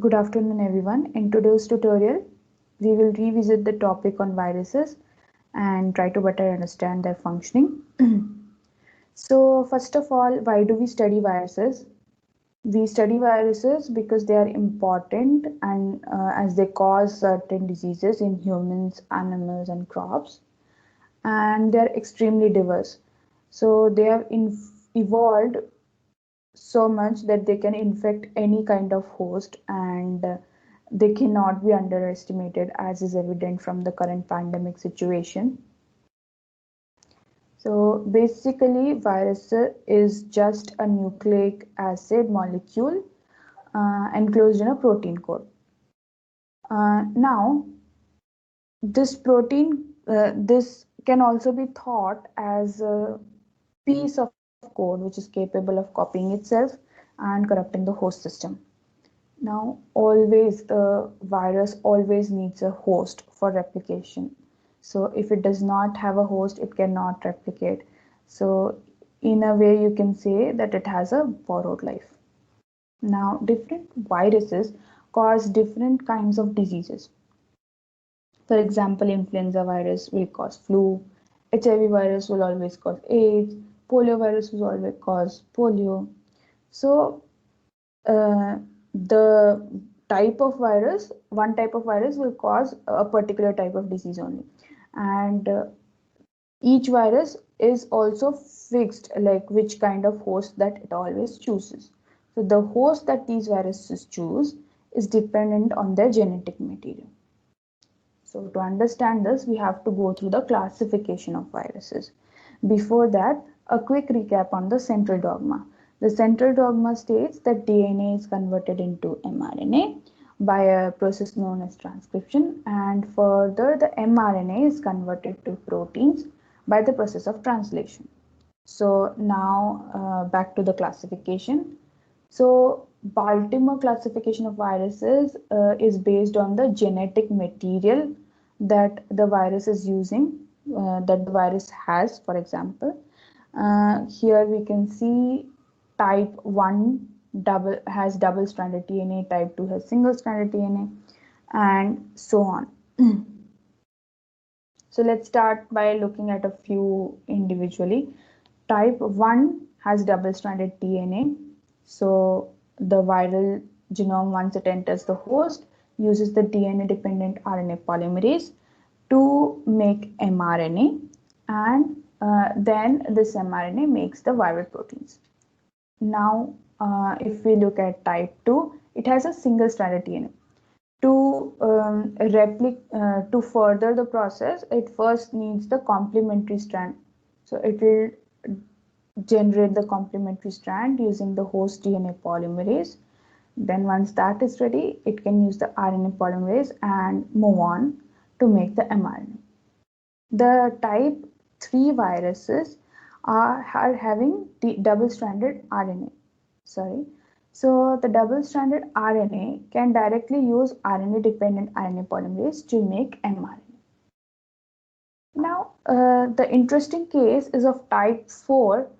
Good afternoon, everyone. In today's tutorial, we will revisit the topic on viruses and try to better understand their functioning. So, first of all, why do we study viruses? We study viruses because they are important and as they cause certain diseases in humans, animals, and crops, and they are extremely diverse. So, they have evolved so much that they can infect any kind of host and they cannot be underestimated, as is evident from the current pandemic situation. So basically, virus is just a nucleic acid molecule enclosed in a protein coat. Now this can also be thought as a piece of code which is capable of copying itself and corrupting the host system. Now, always the virus always needs a host for replication. So, if it does not have a host, it cannot replicate. So, in a way, you can say that it has a borrowed life. Now, different viruses cause different kinds of diseases. For example, influenza virus will cause flu, HIV virus will always cause AIDS, polio virus will always cause polio. So, uh, the type of virus, one type of virus will cause a particular type of disease only, and each virus is also fixed, like which kind of host that it always chooses. So the host that these viruses choose is dependent on their genetic material. So to understand this, we have to go through the classification of viruses. Before that, a quick recap on the central dogma. The central dogma states that DNA is converted into mRNA by a process known as transcription, and further the mRNA is converted to proteins by the process of translation. So now back to the classification. So Baltimore classification of viruses is based on the genetic material that the virus is using, that the virus has. For example, here we can see type 1 double has double stranded DNA, type 2 has single stranded DNA, and so on. So let's start by looking at a few individually. Type 1 has double-stranded DNA. So the viral genome, once it enters the host, uses the DNA-dependent RNA polymerase to make mRNA, and then this mRNA makes the viral proteins. Now, if we look at type 2, it has a single-stranded DNA. To further the process, it first needs the complementary strand. So it will generate the complementary strand using the host DNA polymerase. Then once that is ready, it can use the RNA polymerase and move on to make the mRNA. The type 3 viruses are having the double-stranded RNA. Sorry. So the double-stranded RNA can directly use RNA-dependent RNA polymerase to make mRNA. Now, the interesting case is of type 4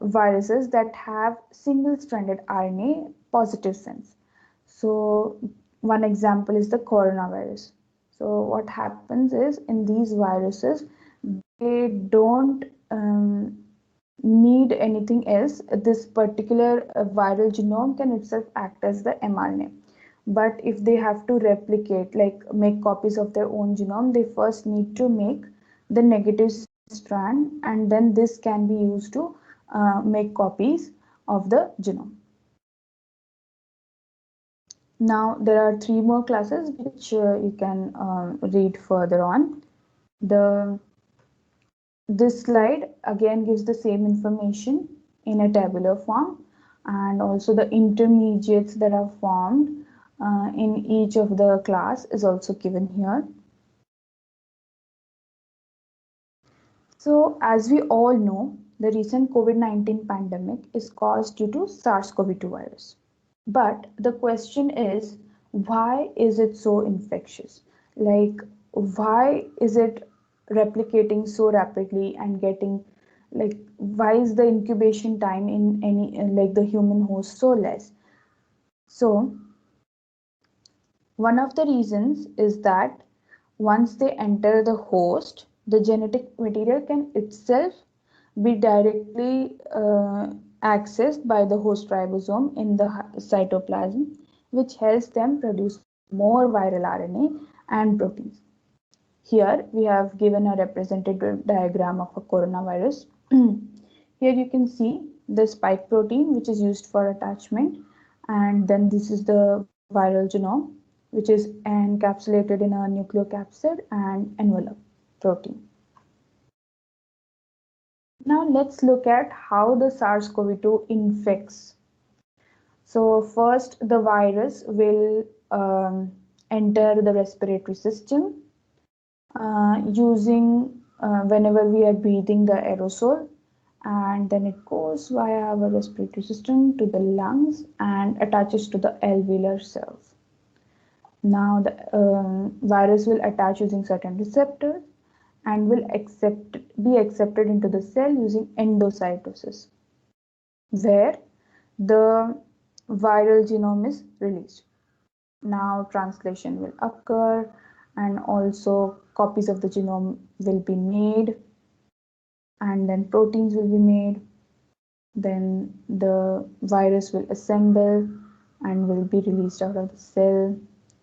viruses that have single-stranded RNA positive sense. So one example is the coronavirus. So what happens is in these viruses, they don't need anything else. This particular viral genome can itself act as the mRNA. But if they have to replicate, like make copies of their own genome, they first need to make the negative strand, and then this can be used to make copies of the genome. Now there are three more classes which you can read further on. The This slide again gives the same information in a tabular form, and also the intermediates that are formed in each of the class is also given here. So as we all know, the recent COVID-19 pandemic is caused due to SARS-CoV-2 virus. But the question is, why is it so infectious? Like, why is it replicating so rapidly and getting, like, why is the incubation time in any like the human host so less? So one of the reasons is that once they enter the host, the genetic material can itself be directly accessed by the host ribosome in the cytoplasm, which helps them produce more viral RNA and proteins. Here we have given a representative diagram of a coronavirus. Here you can see the spike protein, which is used for attachment, and then this is the viral genome, which is encapsulated in a nucleocapsid and envelope protein. Now let's look at how the SARS-CoV-2 infects. So first, the virus will enter the respiratory system using whenever we are breathing the aerosol, and then it goes via our respiratory system to the lungs and attaches to the alveolar cells. Now the virus will attach using certain receptors and will be accepted into the cell using endocytosis, where the viral genome is released. Now translation will occur and also copies of the genome will be made, and then proteins will be made. Then the virus will assemble and will be released out of the cell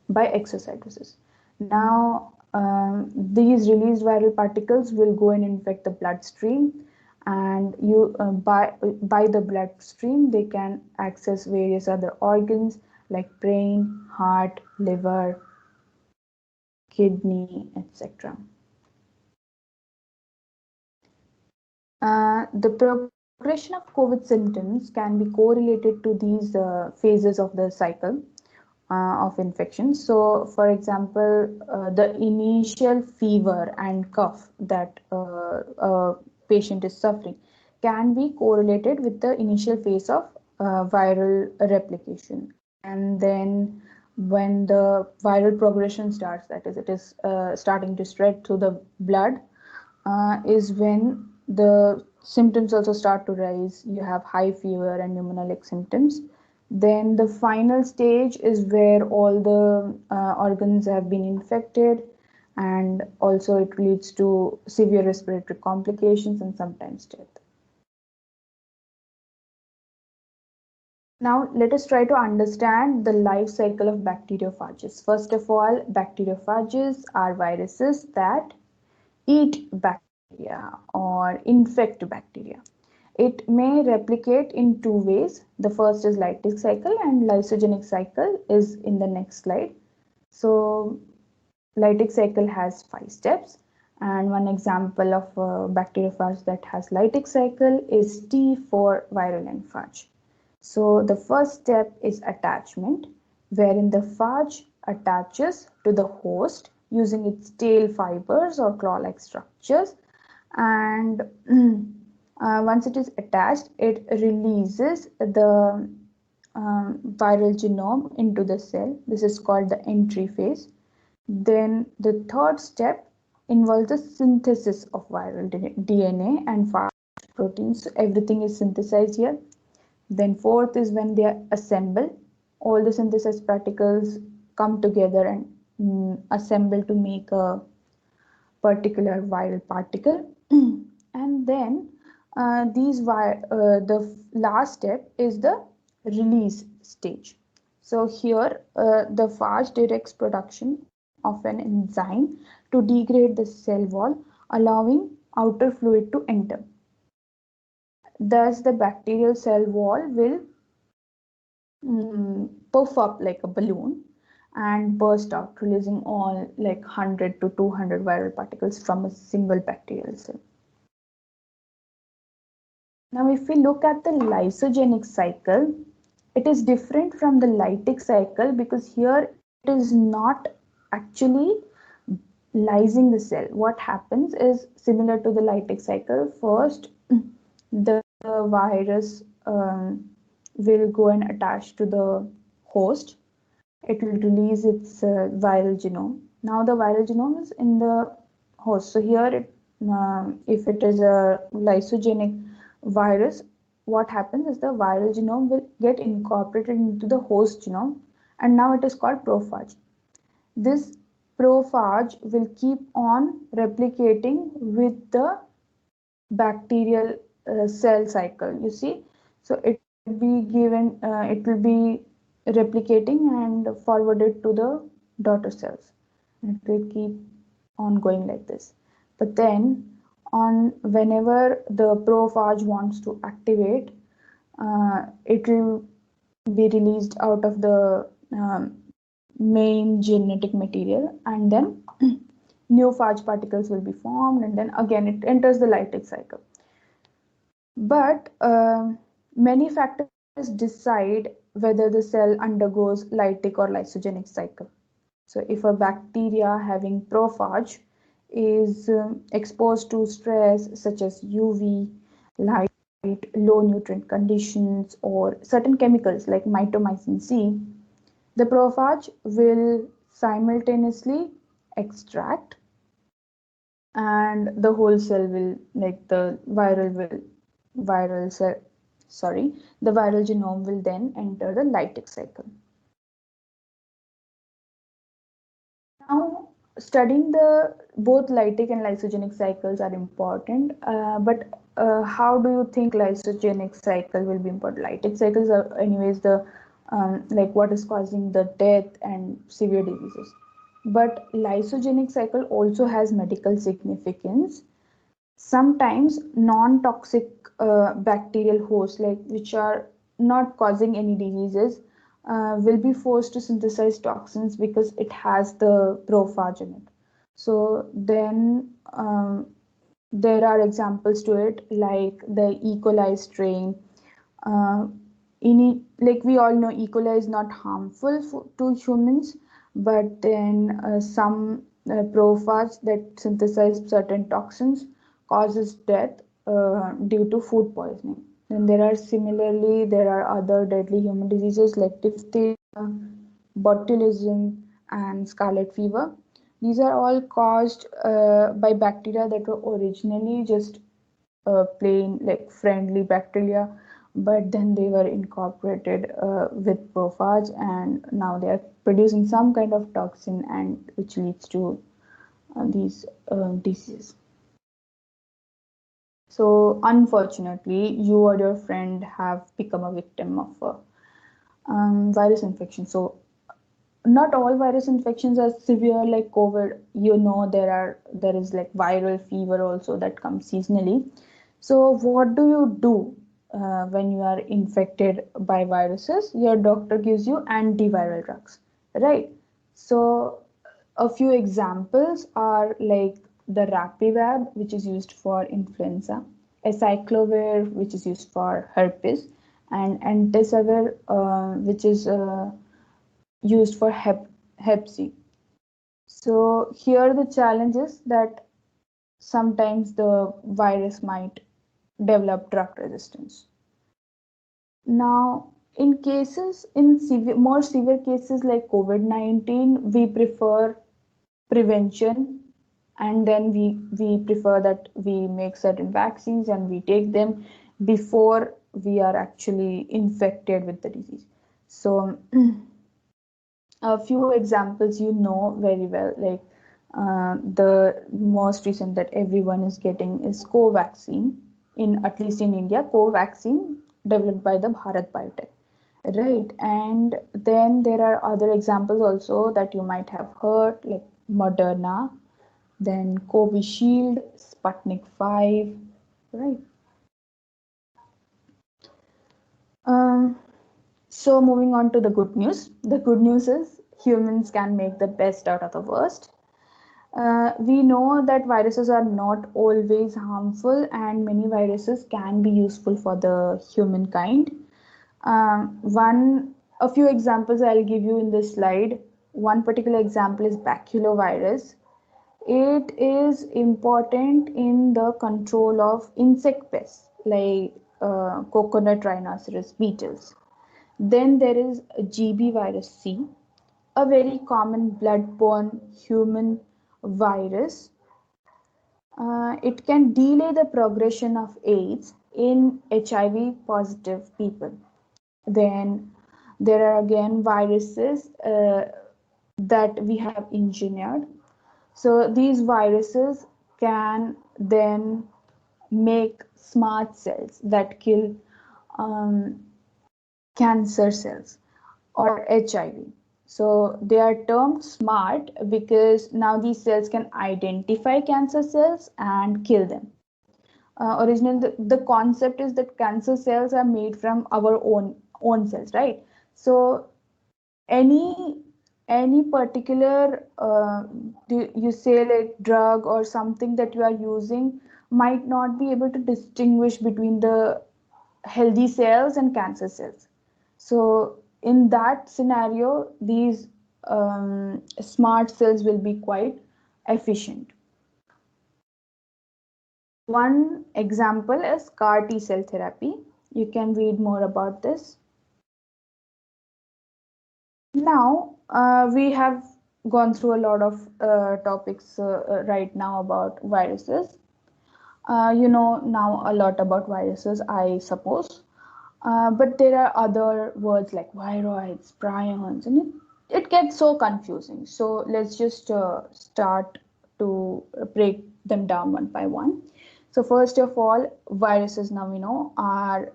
by exocytosis. Now these released viral particles will go and infect the bloodstream, and by the bloodstream they can access various other organs like brain, heart, liver, kidney, etc. The progression of COVID symptoms can be correlated to these phases of the cycle of infection. So, for example, the initial fever and cough that a patient is suffering can be correlated with the initial phase of viral replication. And then when the viral progression starts, that is, it is starting to spread through the blood, is when the symptoms also start to rise. You have high fever and pneumonic symptoms. Then the final stage is where all the organs have been infected, and also it leads to severe respiratory complications and sometimes death. Now let us try to understand the life cycle of bacteriophages. First of all, bacteriophages are viruses that eat bacteria or infect bacteria. It may replicate in two ways. The first is lytic cycle, and lysogenic cycle is in the next slide. So lytic cycle has 5 steps, and one example of a bacteriophage that has lytic cycle is T4 virulent phage. So the first step is attachment, wherein the phage attaches to the host using its tail fibers or claw-like structures, and once it is attached, it releases the viral genome into the cell. This is called the entry phase. Then the third step involves the synthesis of viral DNA and phage proteins. So everything is synthesized here. Then fourth is when they assemble. All the synthesized particles come together and assemble to make a particular viral particle. And then the last step is the release stage. So here the phage directs production of an enzyme to degrade the cell wall, allowing outer fluid to enter. Thus the bacterial cell wall will puff up like a balloon and burst out, releasing all like 100 to 200 viral particles from a single bacterial cell. Now, if we look at the lysogenic cycle, it is different from the lytic cycle because here it is not actually lysing the cell. What happens is similar to the lytic cycle. First, the virus will go and attach to the host. It will release its viral genome. Now the viral genome is in the host. So here, if it is a lysogenic virus, what happens is the viral genome will get incorporated into the host genome, and now it is called prophage. This prophage will keep on replicating with the bacterial cell cycle, you see. So it will be given, it will be replicating and forwarded to the daughter cells. And it will keep on going like this. But then on whenever the prophage wants to activate, it will be released out of the main genetic material, and then new phage particles will be formed, and then again it enters the lytic cycle. But many factors decide whether the cell undergoes lytic or lysogenic cycle. So if a bacteria having prophage is exposed to stress such as UV, light, low nutrient conditions, or certain chemicals like mitomycin C, the prophage will simultaneously extract, and the whole cell will, like the viral cell, sorry, the viral genome will then enter the lytic cycle. Now, studying the both lytic and lysogenic cycles are important, but how do you think lysogenic cycle will be important? Lytic cycles are anyways the like what is causing the death and severe diseases. But lysogenic cycle also has medical significance. Sometimes non-toxic bacterial hosts, like which are not causing any diseases, will be forced to synthesize toxins because it has the prophage in it. So then there are examples to it, like the E. coli strain. Uh, like we all know, E. coli is not harmful to humans, but then some prophage that synthesize certain toxins causes death due to food poisoning. Then there are other deadly human diseases like diphtheria, botulism, and scarlet fever. These are all caused by bacteria that were originally just plain like friendly bacteria, but then they were incorporated with prophage, and now they are producing some kind of toxin, and which leads to these diseases. So unfortunately, you or your friend have become a victim of a virus infection. So not all virus infections are severe like COVID. You know, there is like viral fever also that comes seasonally. So what do you do when you are infected by viruses? Your doctor gives you antiviral drugs, right? So a few examples are like the Rapivab, which is used for influenza, acyclovir, which is used for herpes, and entecavir, which is used for hep C. So here the challenge is that sometimes the virus might develop drug resistance. Now, in more severe cases like COVID-19, we prefer prevention, and then we prefer that we make certain vaccines and we take them before we are actually infected with the disease. So a few examples you know very well, like the most recent that everyone is getting is Covaxin, in at least in India, Covaxin developed by the Bharat Biotech, right? And then there are other examples also that you might have heard, like Moderna, then Covishield, Sputnik 5, right? Um, so moving on to the good news. The good news is humans can make the best out of the worst. We know that viruses are not always harmful, and many viruses can be useful for the humankind. A few examples I'll give you in this slide. One particular example is baculovirus. It is important in the control of insect pests like coconut rhinoceros beetles. Then there is GB virus C, a very common blood-borne human virus. It can delay the progression of AIDS, in HIV positive people. Then there are again viruses that we have engineered. So these viruses can then make smart cells that kill um, cancer cells or HIV. So they are termed smart because now these cells can identify cancer cells and kill them. Originally, the concept is that cancer cells are made from our own cells, right? So any particular you say like drug or something that you are using might not be able to distinguish between the healthy cells and cancer cells. So in that scenario, these smart cells will be quite efficient. One example is CAR T cell therapy. You can read more about this. Now, we have gone through a lot of topics right now about viruses. You know now a lot about viruses, I suppose. But there are other words like viroids, prions, and it gets so confusing. So let's just start to break them down one by one. So first of all, viruses now we know are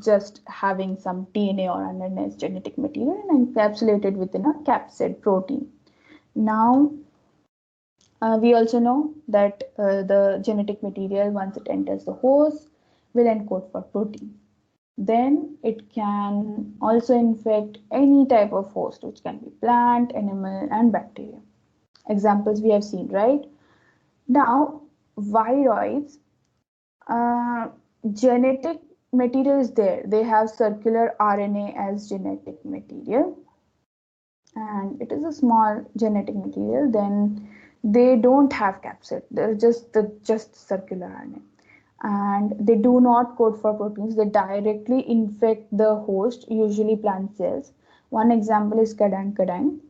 just having some DNA or RNA genetic material and encapsulated within a capsid protein. Now we also know that the genetic material, once it enters the host, will encode for protein. Then it can also infect any type of host, which can be plant, animal, and bacteria. Examples we have seen, right? Now, viroids, uh, genetic material is there. They have circular RNA as genetic material, and it is a small genetic material. Then they don't have capsid. They're just circular RNA, and they do not code for proteins. They directly infect the host, usually plant cells. One example is Kadankadine.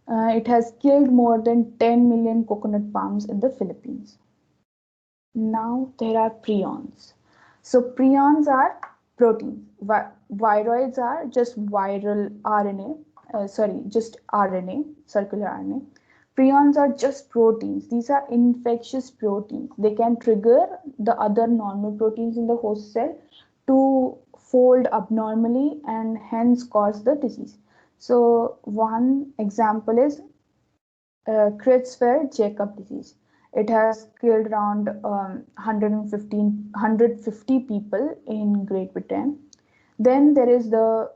It has killed more than 10 million coconut palms in the Philippines. Now there are prions. So prions are proteins. Viroids are just viral RNA, just RNA, circular RNA. Prions are just proteins. These are infectious proteins. They can trigger the other normal proteins in the host cell to fold abnormally and hence cause the disease. So one example is Creutzfeldt-Jakob disease. It has killed around 150 people in Great Britain. Then there is the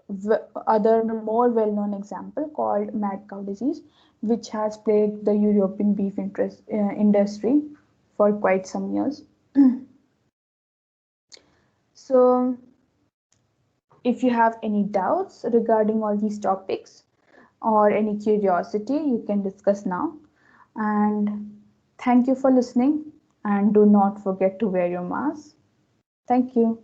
other more well-known example called mad cow disease, which has plagued the European beef industry for quite some years. So, if you have any doubts regarding all these topics or any curiosity, you can discuss now. And thank you for listening. And do not forget to wear your mask. Thank you.